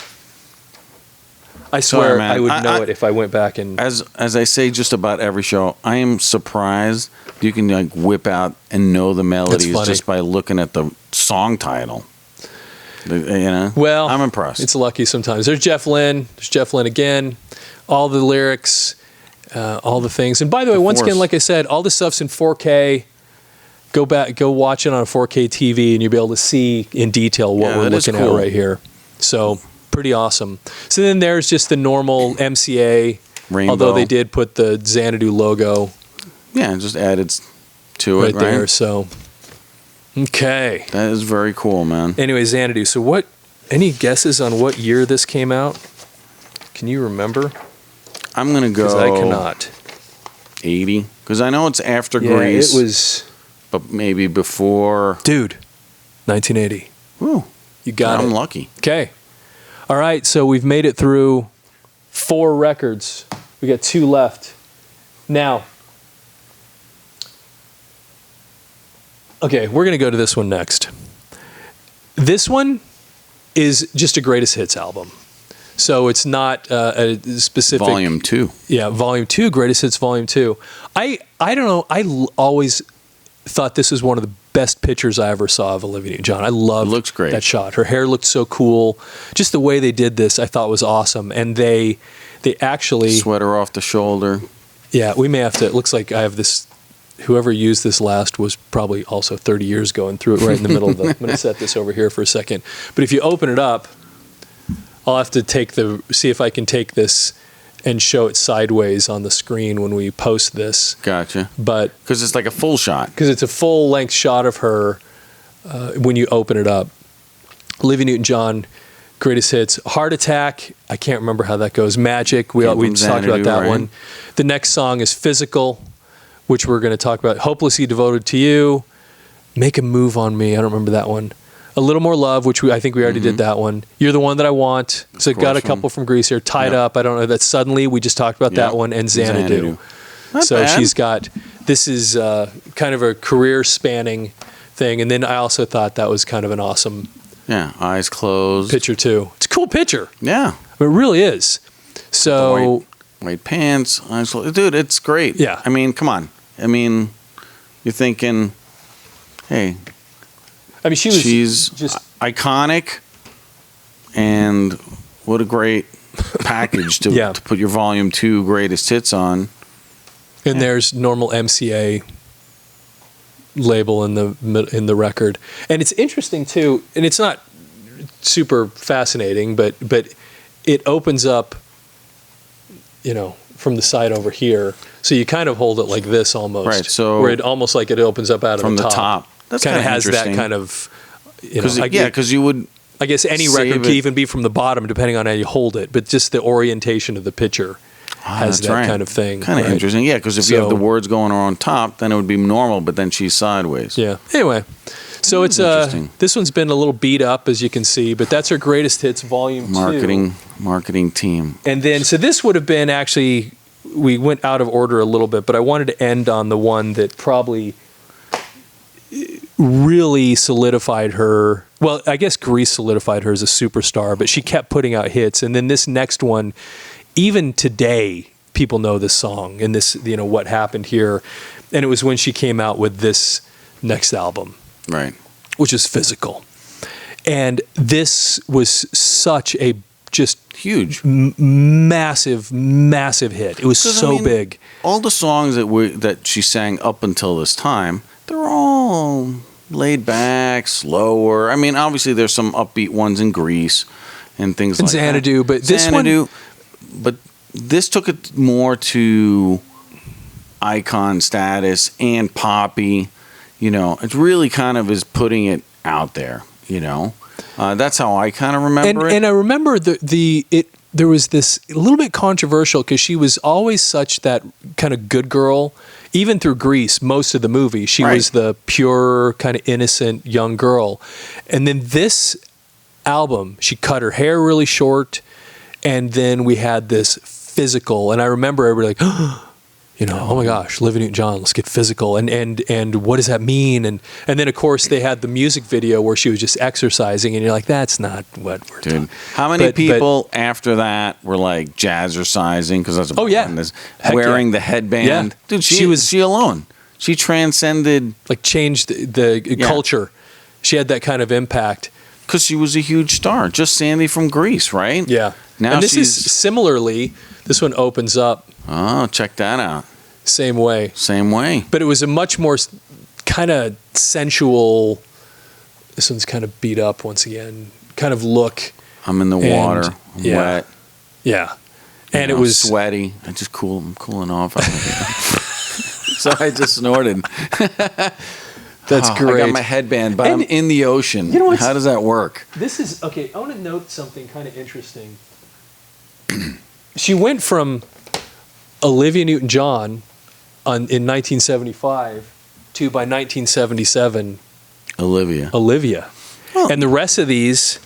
I swear I would know it if I went back and. As I say just about every show, I am surprised you can like whip out and know the melodies just by looking at the song title. Well, I'm impressed. It's lucky sometimes. There's Jeff Lynne. There's Jeff Lynne again. All the lyrics, all the things. And by the way, once again, like I said, all this stuff's in 4K. Go watch it on a 4K TV, and you'll be able to see in detail what we're looking at right here. So pretty awesome. So then there's just the normal MCA, Rainbow. Although they did put the Xanadu logo. Yeah, just added to it right there. So Okay. That is very cool, man. Anyway, Xanadu. So any guesses on what year this came out? Can you remember? I'm going to go... Because I cannot. 80? Because I know it's after Yeah, Grease. it was... But maybe before... Dude, 1980. Ooh. You got it. I'm lucky. Okay. All right, so we've made it through 4 records. We got 2 left. Now, okay, we're going to go to this one next. This one is just a greatest hits album. So it's not a specific... Volume 2. Yeah, Volume 2, Greatest Hits Volume 2. I don't know, always thought this was one of the best pictures I ever saw of Olivia Newton-John. I loved Looks great. that shot. Her hair looked so cool. Just the way they did this, I thought was awesome. And they actually... Sweater off the shoulder. Yeah, we may have to... It looks like I have this... Whoever used this last was probably also 30 years ago and threw it right in the middle of the... I'm going to set this over here for a second. But if you open it up, I'll have to see if I can take this and show it sideways on the screen when we post this. Gotcha. But because it's like a full shot. Because it's a full-length shot of her when you open it up. Olivia Newton-John, greatest hits. Heart Attack, I can't remember how that goes. Magic, we talked Xanadu, about that right? one. The next song is Physical, which we're going to talk about. Hopelessly Devoted to You. Make a Move on Me, I don't remember that one. A Little More Love, which I think we already did that one. You're the One That I Want. So got a couple from Grease here. Tied Up, I don't know. That Suddenly, we just talked about that one. And Xanadu. Not So bad. she's got, this is kind of a career spanning thing. And then I also thought that was kind of an awesome Yeah, eyes closed. picture too. It's a cool picture. Yeah. It really is. So White pants, eyes closed. Dude, it's great. Yeah. I mean, come on. I mean, you're thinking, hey, I mean, she's just iconic, and what a great package to put your Volume 2 greatest hits on. And there's normal MCA label in the record. And it's interesting too, and it's not super fascinating, but it opens up, from the side over here. So you kind of hold it like this almost. Right, so where it almost like it opens up out of from the the top. top. That's kind of kinda has that interesting. kind of, because you would. I guess any save record it- can even be from the bottom, depending on how you hold it. But just the orientation of the picture has that's that right. kind of thing. Kind of right? interesting, yeah. Because if you have So- the words going on top, then it would be normal. But then she's sideways. Yeah. Anyway, so it's Interesting. this one's been a little beat up, as you can see, but that's her greatest hits, Volume 2. Marketing team. And then, so this would have been actually, we went out of order a little bit, but I wanted to end on the one that probably really solidified her. Well, I guess Grease solidified her as a superstar, but she kept putting out hits. And then this next one, even today, people know this song and this, what happened here. And it was when she came out with this next album, Right. which is Physical. And this was such a just Huge. massive hit. It was 'Cause, so big. All the songs that she sang up until this time, they're all laid back, slower. I mean, obviously there's some upbeat ones in Grease and things And like Xanadu, that. but this one- But this took it more to icon status and poppy. It really kind of is putting it out there. That's how I kind of remember it. And I remember there was this a little bit controversial because she was always such that kind of good girl. Even through Grease, most of the movie, she Right. was the pure, kind of innocent young girl. And then this album, she cut her hair really short, and then we had this Physical. And I remember everybody like, oh my gosh, Olivia Newton-John, let's get physical. And what does that mean? And then, of course, they had the music video where she was just exercising, and you're like, that's not what we're doing. Dude, how many people after that were like jazzercising? Because that's Heck wearing yeah. the headband. Yeah. Dude, she alone. She transcended Like changed the culture. She had that kind of impact. because she was a huge star. Just Sandy from Grease, right? Yeah. Now and this is she's- similarly, this one opens up Oh, check that out. same way. Same way. But it was a much more kind of sensual, this one's kind of beat up once again, kind of look. I'm in the And- water. I'm wet. Yeah. And You it know, was sweaty. I'm cooling off. So I just snorted. That's I great. got my headband, but And I'm in the ocean. you know what's- How does that work? This is okay. I want to note something kind of interesting. She went from Olivia Newton-John in 1975 to by 1977 Olivia. Olivia, and the rest of these.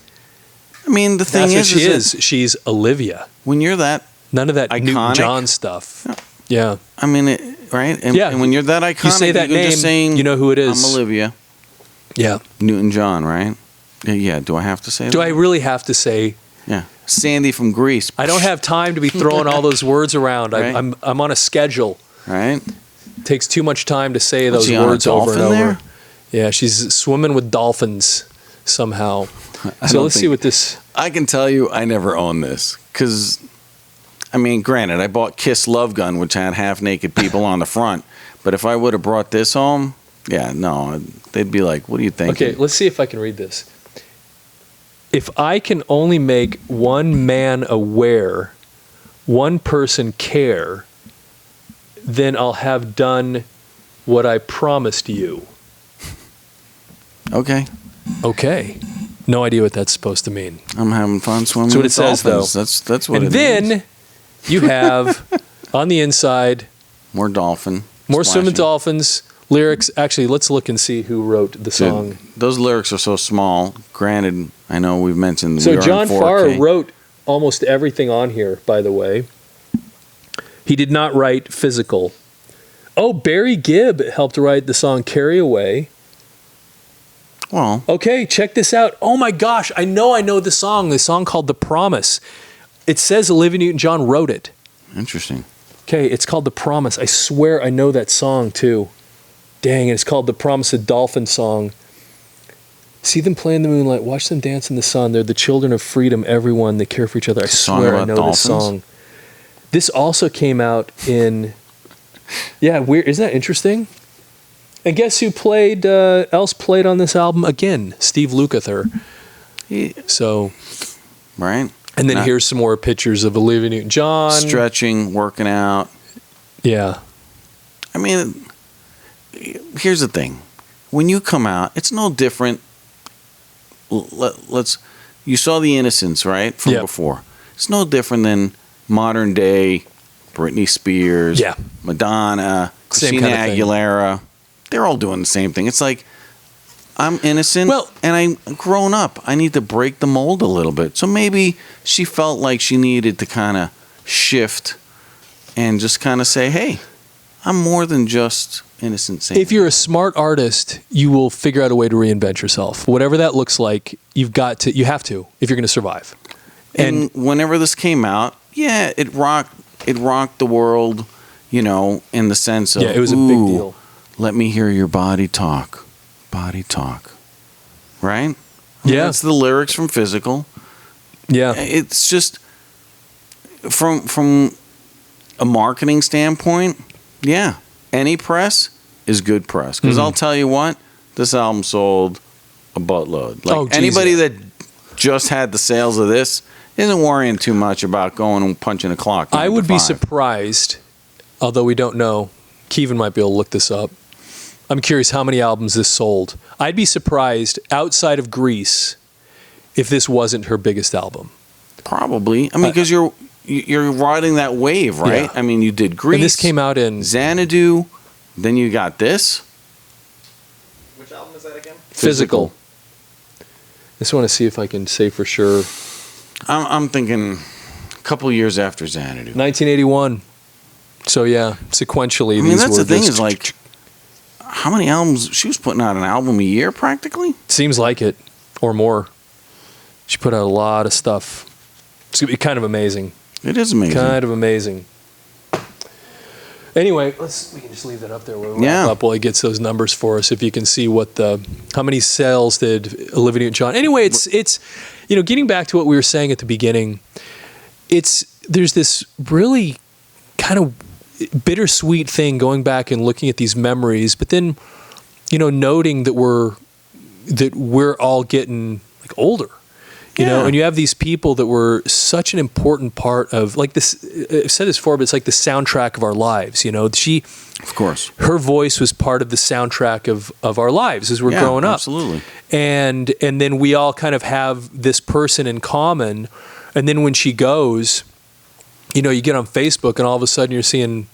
I mean, the thing That's what she is is. She's Olivia. when you're that, None of that Iconic. Newton-John stuff. Yeah. I mean, right? And, Yeah. and when you're that iconic, You say that can name, just saying, you know who it is. I'm Olivia Yeah. Newton-John, right? Yeah. Do I have to say that? Do I really have to say? Yeah. Sandy from Greece. I don't have time to be throwing all those words around. Right. I'm on a schedule. Right? It takes too much time to say Was those she on a words over and dolphin over. there? Yeah, she's swimming with dolphins somehow. So don't let's see think- what this. I can tell you I never owned this because, I mean, granted, I bought Kiss Love Gun, which had half-naked people on the front. But if I would have brought this home, yeah, no, they'd be like, what do you think? Okay, let's see if I can read this. If I can only make one man aware, one person care, then I'll have done what I promised you. Okay. Okay. No idea what that's supposed to mean. I'm having fun swimming That's what with it says, dolphins. though. That's what And it then means. you have on the inside More dolphin. more swimming splashing. dolphins. Lyrics. Actually, let's look and see who wrote the Dude, song. those lyrics are so small. Granted, I know we've mentioned So we are in John 4K. Farr wrote almost everything on here, by the way. He did not write Physical. Oh, Barry Gibb helped write the song Carry Away. Well, Okay, check this out. Oh my gosh, I know the song called The Promise. It says Olivia Newton-John wrote it. interesting. Okay, it's called The Promise. I swear I know that song too. Dang, it's called The Promise, a dolphin song. See them play in the moonlight, watch them dance in the sun. They're the children of freedom, everyone. They care for each other. I Song swear I about know this dolphins? song. This also came out in, yeah, weird. Isn't that interesting? And guess who else played on this album again? Steve Lukather. So, Right? and then Not here's some more pictures of Olivia Newton-John. stretching, working out. Yeah. I mean, here's the thing. When you come out, it's no different. You saw The Innocents, right? From Yep. before. It's no different than modern day Britney Spears, Yeah. Madonna, Same Christina kind of thing. Aguilera. They're all doing the same thing. It's like, I'm innocent Well- and I'm grown up. I need to break the mold a little bit. So maybe she felt like she needed to kind of shift and just kind of say, hey, I'm more than just innocent saint. If you're a smart artist, you will figure out a way to reinvent yourself. Whatever that looks like, you have to if you're going to survive. And whenever this came out, yeah, it rocked the world, in the sense of, Yeah, it was a big "Ooh, deal. let me hear your body talk. Body talk. Right? I mean, Yeah. that's the lyrics from Physical. Yeah. It's just from a marketing standpoint, yeah, any press is good press. Because I'll tell you what, this album sold a buttload. Like Oh, geez, anybody yeah. that just had the sales of this isn't worrying too much about going and punching a clock. I 9 to would be 5. surprised, although we don't know. Kevin might be able to look this up. I'm curious how many albums this sold. I'd be surprised outside of Greece if this wasn't her biggest album. Probably. I mean, because you're riding that wave, right? Yeah. I mean, you did Greece. And this came out in Xanadu. Then you got this. Which album is that again? Physical. Just want to see if I can say for sure. I'm thinking a couple years after Xanadu. 1981. So yeah, sequentially I mean, these that's were the thing just, is like, how many albums? She was putting out an album a year practically. seems like it or more. She put out a lot of stuff. It's gonna be kind of amazing. It is amazing. Kind of amazing. Anyway, we can just leave that up there. We'll Yeah. wrap up while he gets those numbers for us. If you can see how many sales did Olivia Newton-John. Anyway, it's getting back to what we were saying at the beginning. There's this really kind of bittersweet thing going back and looking at these memories, but then noting that we're all getting like older. You know, Yeah. and you have these people that were such an important part of, like this, I've said this before, but it's like the soundtrack of our lives. You know, Of course. her voice was part of the soundtrack of our lives as we're Yeah, growing up. absolutely. And then we all kind of have this person in common. And then when she goes, you know, you get on Facebook and all of a sudden you're seeing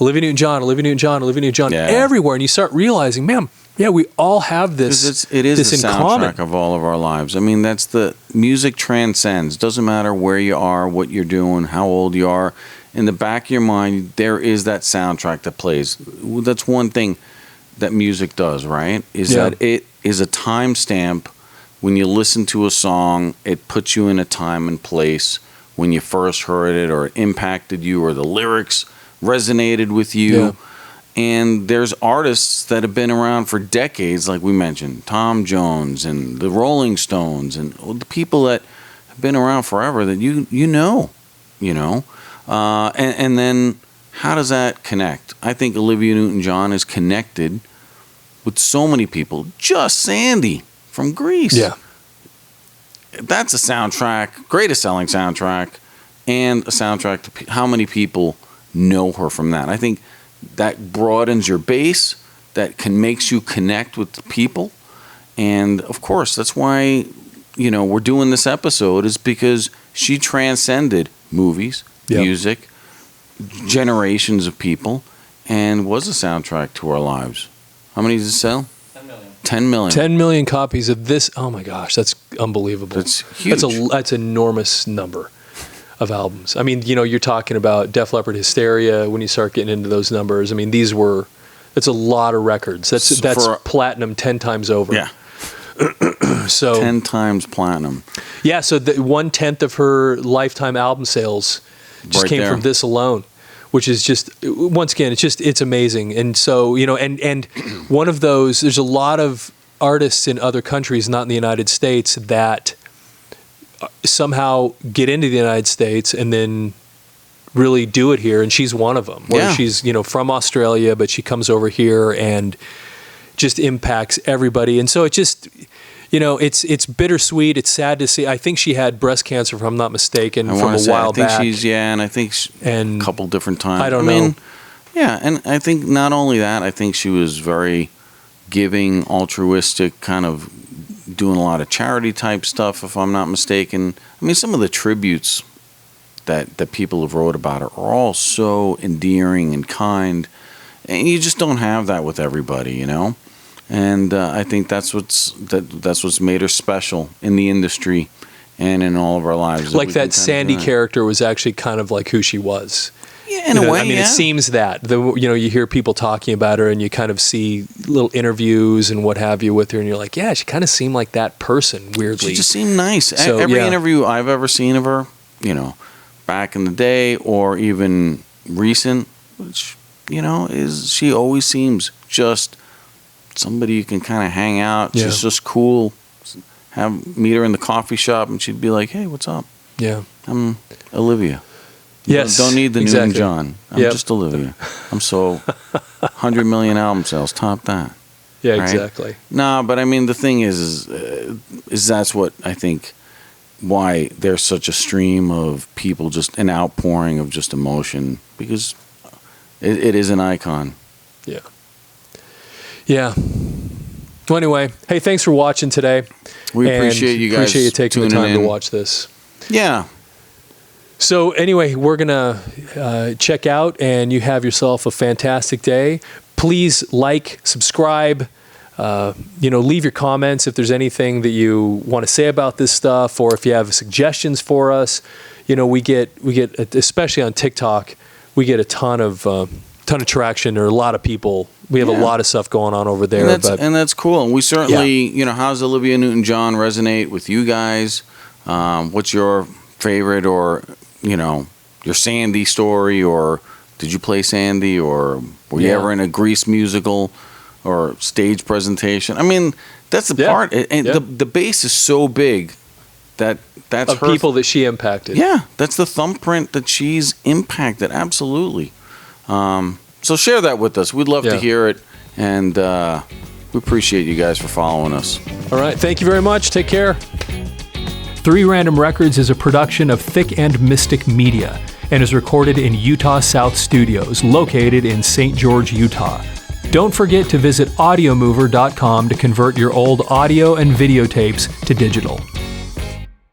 Olivia Newton-John, Olivia Newton-John, Olivia Newton-John Yeah. everywhere. And you start realizing, man, yeah, we all have this. It is this the in soundtrack common. of all of our lives. I mean, that's the music transcends. Doesn't matter where you are, what you're doing, how old you are. In the back of your mind, there is that soundtrack that plays. That's one thing that music does, right? Is Yeah. that it is a timestamp. When you listen to a song, it puts you in a time and place when you first heard it, or it impacted you, or the lyrics resonated with you. Yeah. And there's artists that have been around for decades, like we mentioned, Tom Jones and the Rolling Stones, and the people that have been around forever that you know. And then how does that connect? I think Olivia Newton-John is connected with so many people. Just Sandy from Greece. Yeah. That's a soundtrack, greatest selling soundtrack, and a soundtrack to how many people know her from that. I think that broadens your base, that makes you connect with the people. And of course, that's why, we're doing this episode, is because she transcended movies, Yep. music, generations of people, and was a soundtrack to our lives. How many did it sell? 10 million. 10 million. 10 million copies of this. Oh my gosh, that's unbelievable. That's huge. That's an enormous number of albums. I mean, you're talking about Def Leppard, Hysteria. When you start getting into those numbers, I mean, that's a lot of records. That's For- platinum 10 times over. Yeah. So 10 times platinum. yeah, so 1/10 of her lifetime album sales just Right came there. from this alone, which is just, once again, it's amazing. And so, and one of those, there's a lot of artists in other countries, not in the United States, that somehow get into the United States and then really do it here. And she's one of them, where Yeah. she's, from Australia, but she comes over here and just impacts everybody. And so it just, it's bittersweet. It's sad to see. I think she had breast cancer, if I'm not mistaken, I from want a to say, while I think back. and I think And a couple different times. I don't know. Yeah, and I think not only that, I think she was very giving, altruistic, kind of doing a lot of charity type stuff, if I'm not mistaken. I mean, some of the tributes that people have wrote about her are all so endearing and kind, and you just don't have that with everybody, And I think that's what's made her special in the industry and in all of our lives. like we can that kind of Sandy do that. character was actually kind of like who she was. Yeah, in a way, I mean, yeah. it seems that you hear people talking about her, and you kind of see little interviews and what have you with her, and you're like, yeah, she kind of seemed like that person. Weirdly, She just seemed nice. So, Every yeah. interview I've ever seen of her, back in the day or even recent, which, she always seems just somebody you can kind of hang out. Yeah. She's just cool. Meet her in the coffee shop, and she'd be like, "Hey, what's up? yeah, I'm Olivia. yes, Don't need the exactly. Newton-John. I'm Yep. just Olivia. I'm so 100 million album sales. Top that." Yeah, right? exactly. No, but I mean, the thing is that's what I think, why there's such a stream of people, just an outpouring of just emotion, because it is an icon. Yeah. Well, anyway, hey, thanks for watching today. We And appreciate you guys. Appreciate you taking the tuning time in. to watch this. Yeah. So anyway, we're gonna check out, and you have yourself a fantastic day. Please like, subscribe. Leave your comments if there's anything that you want to say about this stuff, or if you have suggestions for us. We get especially on TikTok, we get a ton of traction. There are a lot of people. We have a lot of stuff going on over there. And that's cool. And we certainly, how's Olivia Newton-John resonate with you guys? What's your favorite, or your Sandy story, or did you play Sandy, or were you ever in a Grease musical or stage presentation? I mean, that's the part, and the base is so big that's of her people that she impacted. Yeah, that's the thumbprint that she's impacted. Absolutely. So share that with us. We'd love to hear it, and we appreciate you guys for following us. All right. Thank you very much. Take care. Three Random Records is a production of Thick and Mystic Media and is recorded in Utah South Studios, located in St. George, Utah. Don't forget to visit audiomover.com to convert your old audio and videotapes to digital.